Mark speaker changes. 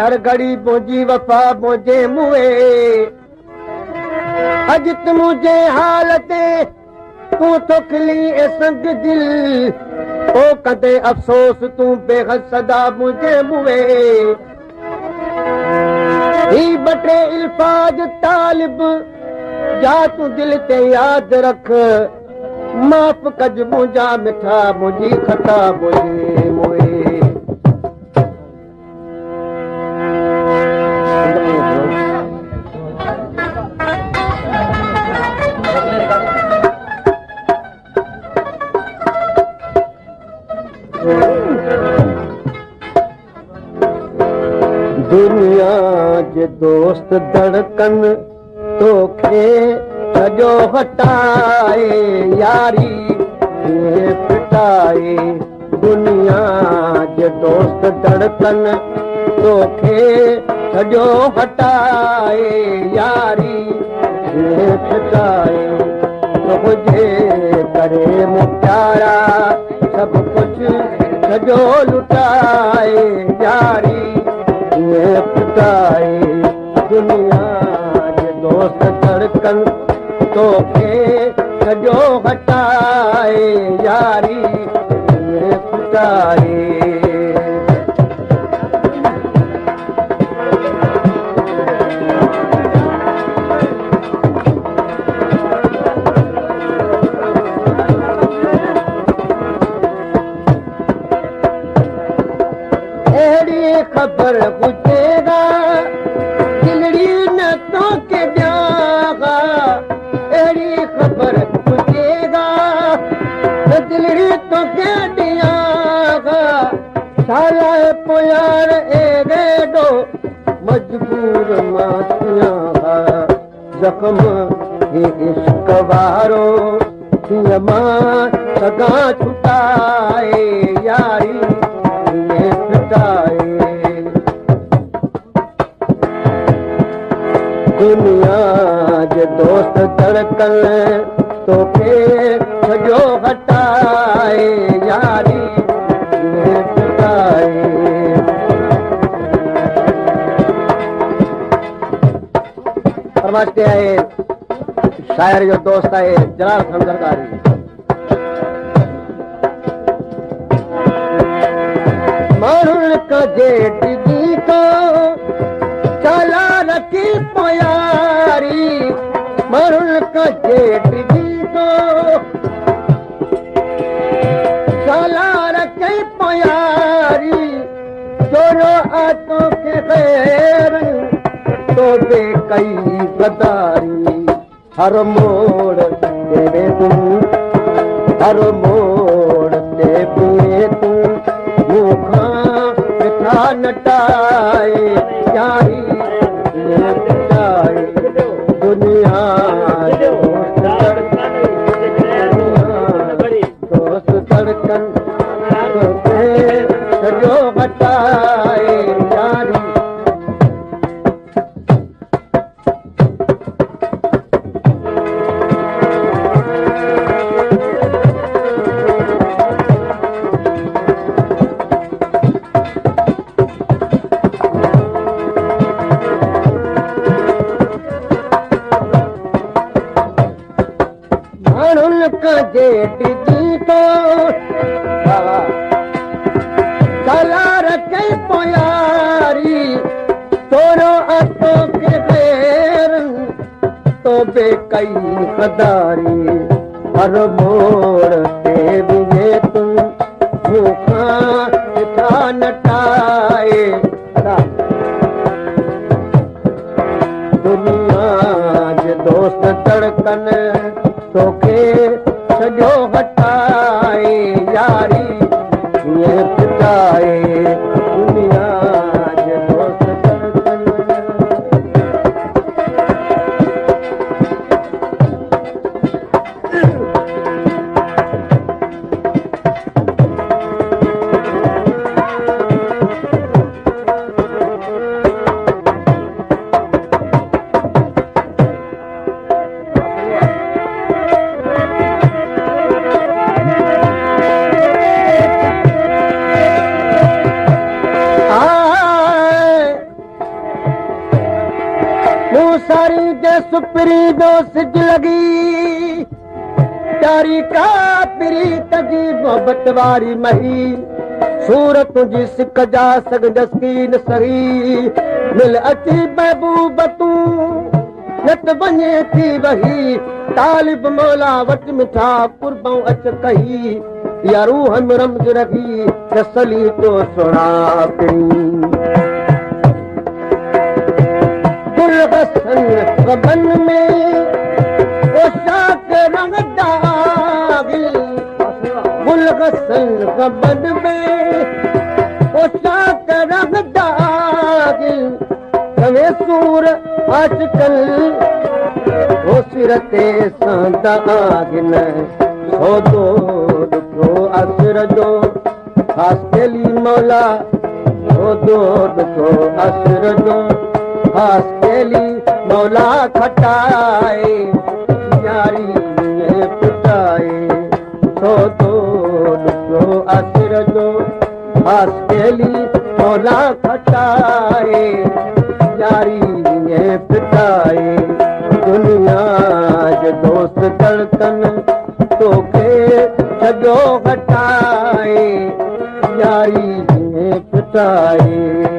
Speaker 1: हर घड़ी मुंहिंजी वफ़ा मुंहिंजे मुंहुं अॼु तूं मुंहिंजे हाल ते तूं थो खिली संग दिल ओ कंदे अफ़सोस तूं बेहद सदा मुंहिंजे मुंहुं ही ॿ टे इल्फाज़ तालिब जा तूं दिल ते यादि रख माफ़ कज मुंहिंजा मिठा मुंहिंजी खता मुंहिंजे मुंहुं दुनिया जे दोस्त धड़कन तोखे सॼो हटाए यारी पिटाए दुनिया जे दोस्त धड़कन तोखे सॼो हटाए यारी पिटाए तुंहिंजे करे मूं प्यारा सभु कुझु सॼो लुटाए यारी पिटाए दुनिया जे दोस्त धड़कन तोखे सॼो हटाए यारी पिटाए अहिड़ी ख़बर हुजेगा दिलड़ी न तोखे ॾियां अहिड़ी ख़बर हुजेगा दिलड़ी तोखे ॾियां सालाए पोयार एॾो मजबूर मां थियां ज़ख़्म ही इश्क वारो कीअं मां सघां छुटाए यारी दुनिया जे दोस्त धड़कन तोखे सॼो हटाए यारी पिटाए फरमाइश आहे शाइर जो दोस्त आहे जलाल खान ज़रदारी माण्हुनि खां जेठ जी को चाला रखी पोयारी माण्हुनि खां जेठ जी को चाला रखी पोयारी छोरो आतो के ख़ैर तोखे कई गदारी हर मोड़ ते तूं हर मोड़ ते बीहे तूं नटाए यारी पिटाए दुनिया दोस्त धड़कन तोखे सॼो हटाए यारी जेठ जी तो चला रखे पोयारी तोरो अतो के ख़ैर तो बेकई खदारी हर मोड़ ते बीहे तूं मूंखां किथां नटाए दुनिया जे दोस्त धड़कन तोखे सॼो हटाए यारी पिटाए दुनिया जे दोस्त धड़कन तूं सारी जे सुपरी जो सिज लॻी प्यारी कापरी तजी मोहबत वारी मही सूरत तुंहिंजी सिक जा सगदस्की न सही मिल अची महबूब तूं न त वञे थी वही तालिब मौला वट मिठा कुर्बऊं अच कही या रूह में रमज रखी तसली तो सुणा पई गुलगसन गबन में पोशाक रंग दागिल गुलगसन गबन में पोशाक रंग दागिल कवे सूर आजकल वो सिरते संदागिन सोदो दुखो असर जो खास केली मौला सोदो दुखो असर जो खास केली मौला खटाए यारी पिटाए सोदो दुखो असर जो खास केली मौला खटाए यारी पिटाए दुनिया जे दोस्त धड़कन तोखे छॾो हटाए यारी पिटाए